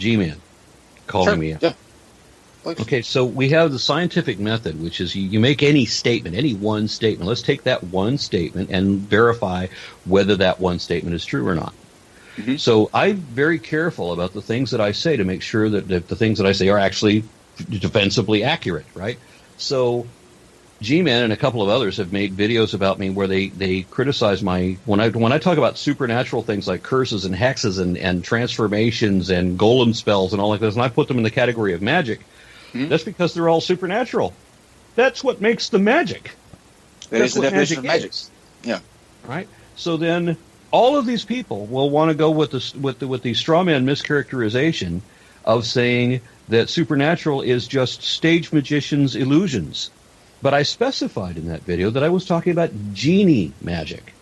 G-Man calling me out. Yeah. Okay, so we have the scientific method, which is you make any statement, any one statement. Let's take that one statement and verify whether that one statement is true or not. Mm-hmm. So I'm very careful about the things that I say to make sure that the things that I say are actually defensively accurate, right? So G-Man and a couple of others have made videos about me where they criticize when I talk about supernatural things like curses and hexes and transformations and golem spells and all like this, and I put them in the category of magic. Mm-hmm. That's because they're all supernatural. That's what makes them magic. That's the definition of magic. Yeah. Right. So then all of these people will want to go with the straw man mischaracterization of saying that supernatural is just stage magicians' illusions. But I specified in that video that I was talking about genie magic.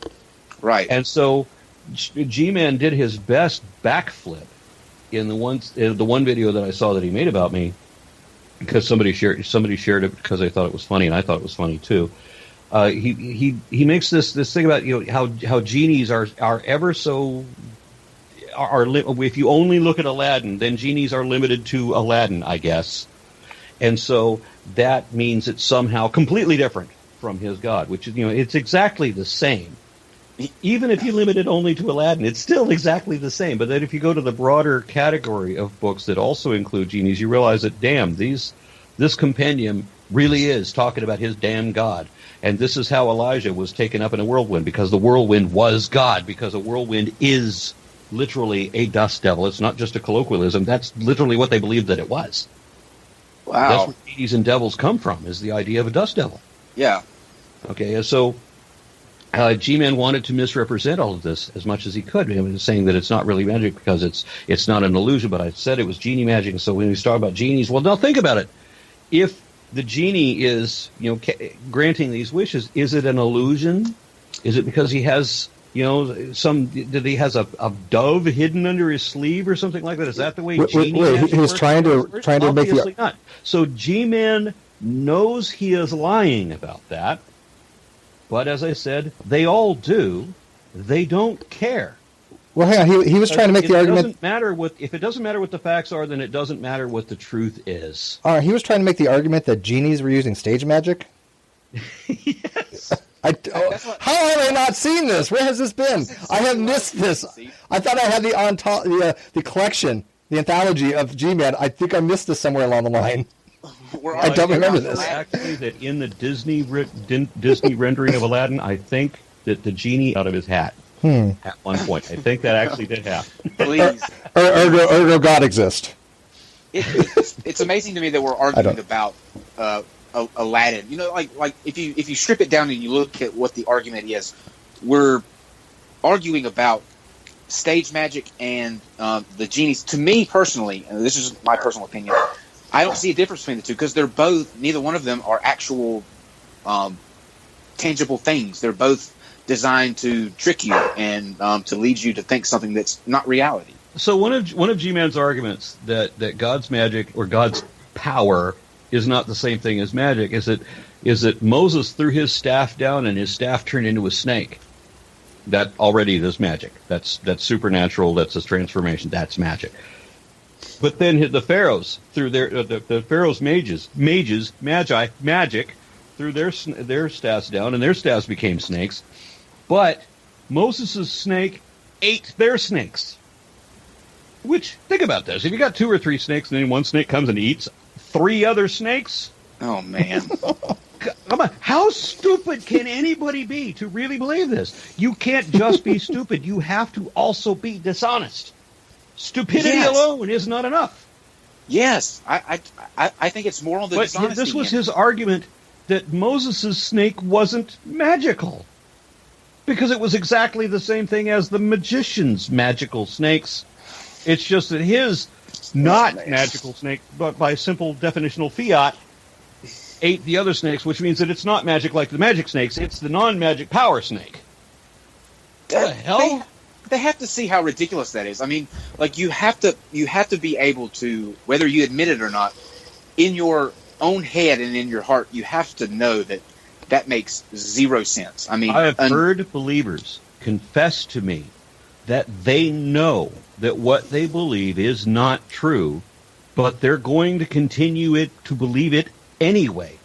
Right. And so G-Man did his best backflip in the one video that I saw that he made about me, because somebody shared it because they thought it was funny, and I thought it was funny too. He makes this thing about how genies are ever so if you only look at Aladdin, then genies are limited to Aladdin, I guess. And so that means it's somehow completely different from his God, which is, it's exactly the same. Even if you limit it only to Aladdin, it's still exactly the same. But then if you go to the broader category of books that also include genies, you realize that, damn, this compendium really is talking about his damn God. And this is how Elijah was taken up in a whirlwind, because the whirlwind was God, because a whirlwind is literally a dust devil. It's not just a colloquialism. That's literally what they believed that it was. Wow. That's where genies and devils come from, is the idea of a dust devil. Yeah. Okay, and so G-Man wanted to misrepresent all of this as much as he could. He was saying that it's not really magic because it's not an illusion, but I said it was genie magic. And so when we start about genies, well, now think about it. If the genie is, granting these wishes, is it an illusion? Is it because he has, he has a dove hidden under his sleeve or something like that? Is that the way genie magic he was works? trying to make Obviously not. So G-Man knows he is lying about that. But as I said, they all do. They don't care. Well, hang on. He was trying to make the argument. If it doesn't matter what the facts are, then it doesn't matter what the truth is. All right, he was trying to make the argument that genies were using stage magic. Yes. How have I not seen this? Where has this been? I have missed this. I thought I had the collection, the anthology of G-Man. I think I missed this somewhere along the line. I don't remember this. Actually, that in the Disney rendering of Aladdin, I think that the genie out of his hat at one point. I think that actually did happen. Please. Ergo God exists. It's amazing to me that we're arguing about Aladdin. Like if you strip it down and you look at what the argument is, we're arguing about stage magic and the genies. To me personally, and this is my personal opinion, I don't see a difference between the two, because neither one of them are actual tangible things. They're both designed to trick you and to lead you to think something that's not reality. So one of G-Man's arguments that God's magic or God's power is not the same thing as magic is that Moses threw his staff down and his staff turned into a snake. That already is magic. That's supernatural. That's a transformation. That's magic. But then the pharaohs threw the pharaohs magic threw their staffs down, and their staffs became snakes. But Moses' snake ate their snakes. Which, think about this: if you got 2 or 3 snakes, and then one snake comes and eats 3 other snakes. Oh man! Come on, how stupid can anybody be to really believe this? You can't just be stupid; you have to also be dishonest. Stupidity alone is not enough. Yes, I think it's more on the dishonesty. But this was his argument that Moses' snake wasn't magical, because it was exactly the same thing as the magician's magical snakes. It's just that his not magical snake, but by simple definitional fiat, ate the other snakes, which means that it's not magic like the magic snakes. It's the non-magic power snake. What the hell? They have to see how ridiculous that is. I mean, like you have to be able to, whether you admit it or not, in your own head and in your heart, you have to know that makes 0 sense. I mean, I have heard believers confess to me that they know that what they believe is not true, but they're going to continue to believe it anyway.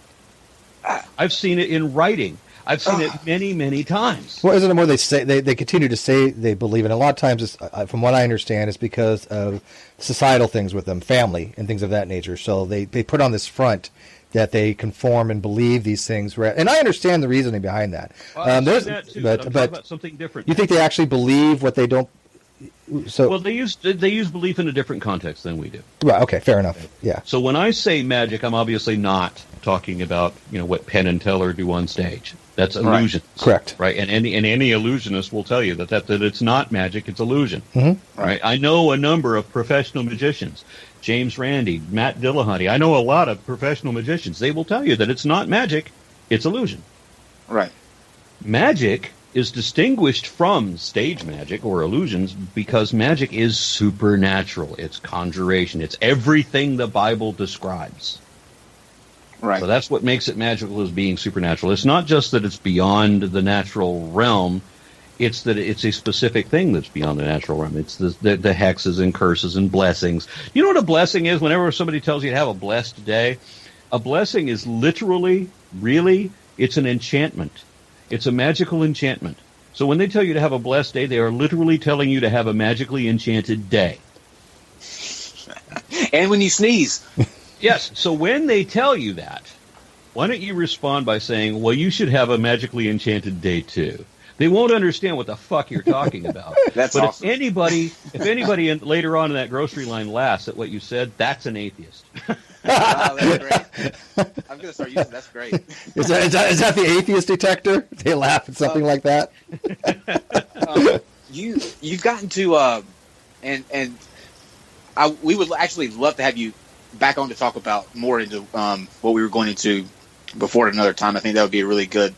I've seen it in writing. I've seen it many, many times. Well, isn't it more they continue to say they believe it? And a lot of times, it's, from what I understand, it's because of societal things with them, family and things of that nature. So they put on this front that they conform and believe these things. And I understand the reasoning behind that. Well, there's that too, but I'm talking about something different. You think they actually believe what they don't? So, well, they use belief in a different context than we do. Right. Okay. Fair enough. Yeah. So when I say magic, I'm obviously not talking about what Penn and Teller do on stage. That's illusions. Right. Correct. Right. And any illusionist will tell you that it's not magic; it's illusion. Mm-hmm. Right. I know a number of professional magicians. James Randi, Matt Dillahunty. I know a lot of professional magicians. They will tell you that it's not magic; it's illusion. Right. Magic is distinguished from stage magic or illusions because magic is supernatural. It's conjuration. It's everything the Bible describes. Right. So that's what makes it magical, is being supernatural. It's not just that it's beyond the natural realm. It's that it's a specific thing that's beyond the natural realm. It's the hexes and curses and blessings. You know what a blessing is? Whenever somebody tells you to have a blessed day, a blessing is literally, really, it's an enchantment. It's a magical enchantment. So when they tell you to have a blessed day, they are literally telling you to have a magically enchanted day. And when you sneeze. Yes. So when they tell you that, why don't you respond by saying, well, you should have a magically enchanted day too. They won't understand what the fuck you're talking about. That's but awesome. If anybody later on in that grocery line laughs at what you said, that's an atheist. Wow, that's great. I'm going to start using that's great. Is that the atheist detector? They laugh at something like that? You've gotten to, we would actually love to have you back on to talk about more into what we were going into before at another time. I think that would be a really good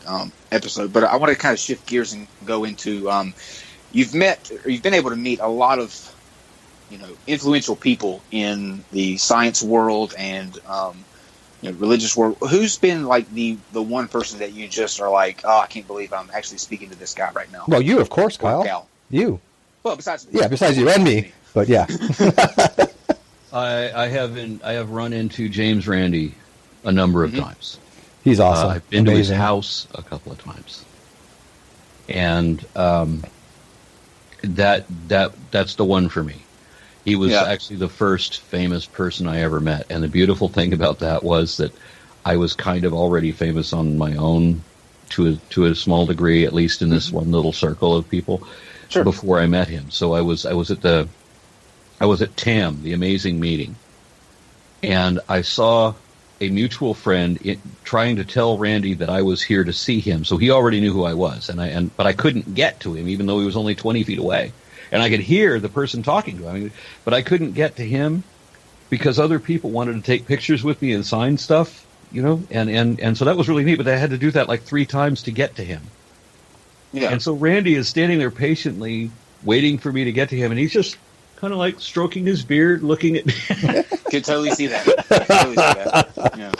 episode. But I want to kind of shift gears and go into you've been able to meet a lot of influential people in the science world and religious world. Who's been like the one person that you just are like, oh, I can't believe I'm actually speaking to this guy right now? Well, you, of course, Kyle. You. Well, besides you and me. But yeah. I have run into James Randi a number of times. He's awesome. I've been to his house a couple of times, and that's the one for me. He was actually the first famous person I ever met, and the beautiful thing about that was that I was kind of already famous on my own to a small degree, at least in this one little circle of people, before I met him. So I was at TAM, the Amazing Meeting, and I saw a mutual friend trying to tell Randy that I was here to see him. So he already knew who I was, but I couldn't get to him, even though he was only 20 feet away. And I could hear the person talking to him, but I couldn't get to him because other people wanted to take pictures with me and sign stuff, and so that was really neat. But I had to do that like 3 times to get to him. Yeah. And so Randy is standing there patiently waiting for me to get to him, and he's just kind of like stroking his beard, looking at me. Could totally see that. Yeah.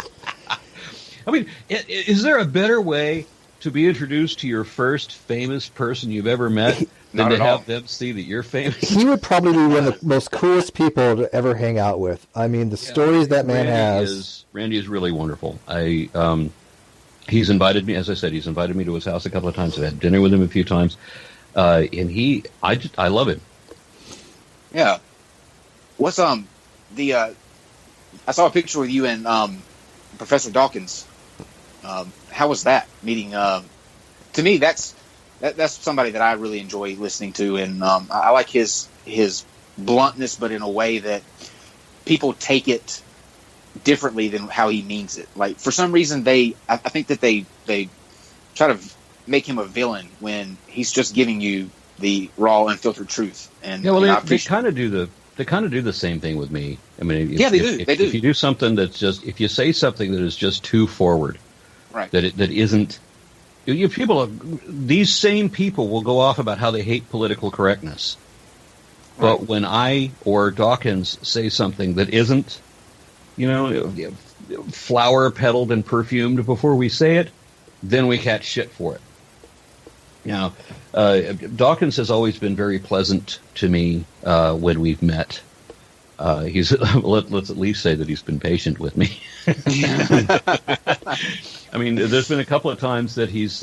I mean, is there a better way to be introduced to your first famous person you've ever met than to have them see that you're famous? He would probably be one of the most coolest people to ever hang out with. I mean, the stories that man has. Randy is really wonderful. He's invited me, as I said, to his house a couple of times. I've had dinner with him a few times, and I love him. Yeah. What's I saw a picture with you and Professor Dawkins. How was that meeting? To me, that's somebody that I really enjoy listening to, and I like his bluntness, but in a way that people take it differently than how he means it. Like, for some reason, I think that they try to make him a villain when he's just giving you the raw, unfiltered truth. And they kind of do the same thing with me. I mean, they do. If you do something if you say something that is just too forward, right? That isn't. These same people will go off about how they hate political correctness, but when I or Dawkins say something that isn't, flower petaled and perfumed before we say it, then we catch shit for it. Dawkins has always been very pleasant to me when we've met. Let's at least say that he's been patient with me. I mean, there's been a couple of times that he's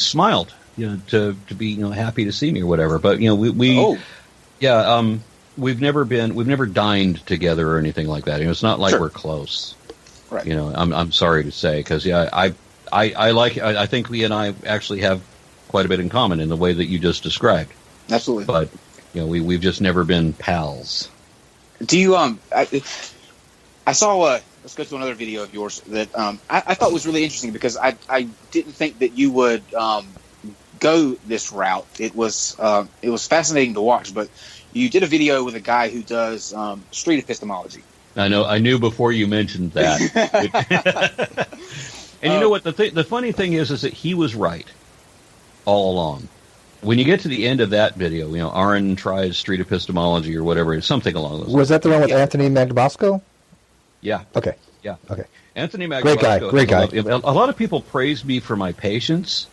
smiled, to be happy to see me or whatever. But we've never dined together or anything like that. It's not like we're close. Right. I'm sorry to say, because I think we and I actually have quite a bit in common in the way that you just described. Absolutely. But we've just never been pals. Do you I saw let's go to another video of yours that I thought was really interesting, because I didn't think that you would go this route. It was fascinating to watch, but you did a video with a guy who does street epistemology. I knew before you mentioned that. And you know what? The funny thing is that he was right all along. When you get to the end of that video, Aaron tries street epistemology or whatever, it's something along those lines. Was that the one with Anthony Magnabosco? Yeah. Okay. Yeah. Okay. Anthony Magnabosco. Great guy. A lot of people praise me for my patience,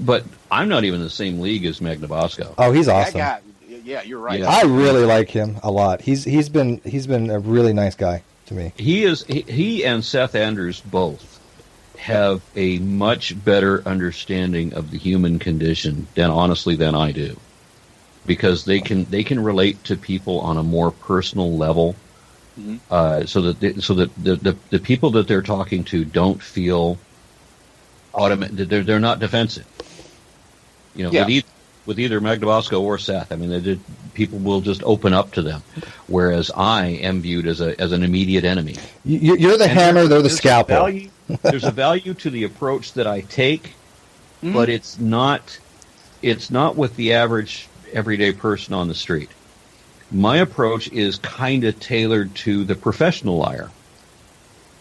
but I'm not even in the same league as Magnabosco. Oh, he's awesome. That guy, yeah, you're right. Yeah. I really like him a lot. He's been a really nice guy to me. He and Seth Andrews both have a much better understanding of the human condition than I do, because they can relate to people on a more personal level, so that the people that they're talking to don't feel they're not defensive. With either Magnabosco or Seth, I mean, people will just open up to them, whereas I am viewed as an immediate enemy. You're the hammer; they're the scalpel. There's a value to the approach that I take, but it's not with the average everyday person on the street. My approach is kind of tailored to the professional liar,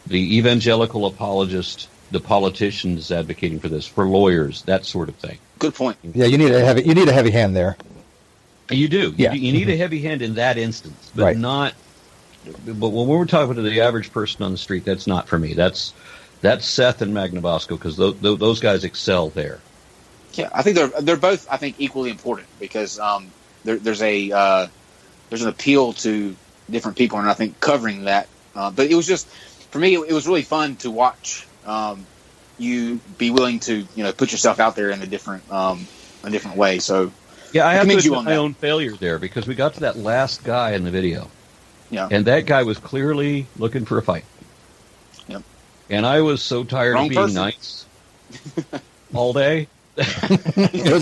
the evangelical apologist, the politicians advocating for this, for lawyers, that sort of thing. Good point. Yeah, you need a heavy hand there. You do. Yeah. You need a heavy hand in that instance, but right. not. But when we're talking to the average person on the street, that's not for me. That's Seth and Magnabosco, because those guys excel there. Yeah, I think they're both, I think, equally important, because there's an appeal to different people, and I think covering that. But it was just, for me, it was really fun to watch you be willing to put yourself out there in a different way. So yeah, I have to admit my own failure there, because we got to that last guy in the video, and that guy was clearly looking for a fight. Yep. And I was so tired of being nice all day. It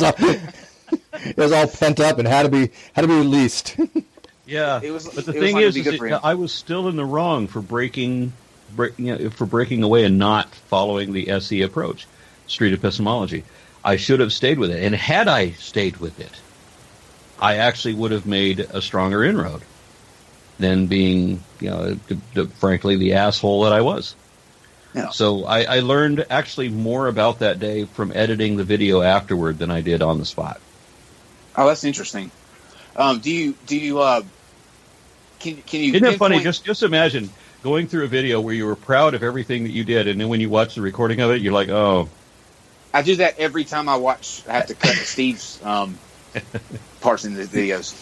was all pent up and had to be released. Yeah, but the thing is I was still in the wrong for breaking away and not following the SE approach, street epistemology. I should have stayed with it, and had I stayed with it, I actually would have made a stronger inroad than being, frankly, the asshole that I was. Yeah. So I learned actually more about that day from editing the video afterward than I did on the spot. Oh, that's interesting. Do you can you? Isn't that funny? Just imagine going through a video where you were proud of everything that you did, and then when you watch the recording of it, you're like, oh. I do that every time I watch. I have to cut Steve's parts in the videos.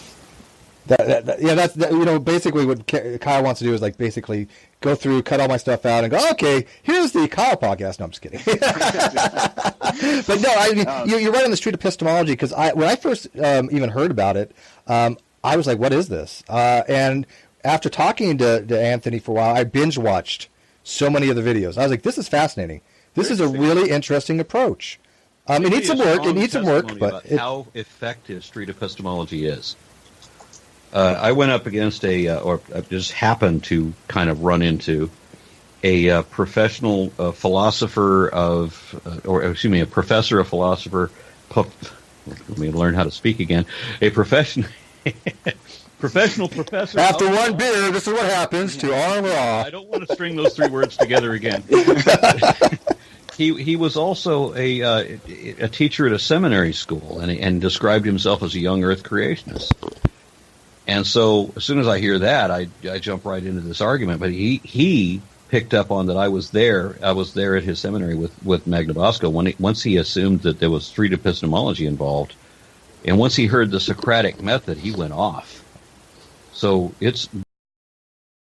That's basically what Kyle wants to do is basically go through, cut all my stuff out, and go, okay, here's the Kyle podcast. No, I'm just kidding. But no, you're right on the street epistemology, because when I first even heard about it, I was like, what is this? And after talking to Anthony for a while, I binge watched so many of the videos. I was like, this is fascinating. This is a really interesting approach. It needs some work. But how effective street epistemology is. I went up against or just happened to kind of run into a professional philosopher a professor of philosopher. Let me learn how to speak again. A professional professor. After one beer, this is what happens to Arm Raw. I don't want to string those three words together again. He was also a teacher at a seminary school, and described himself as a young Earth creationist. And so, as soon as I hear that, I jump right into this argument. But he picked up on that I was there. I was there at his seminary with Magnabosco once he assumed that there was street epistemology involved, and once he heard the Socratic method, he went off. So it's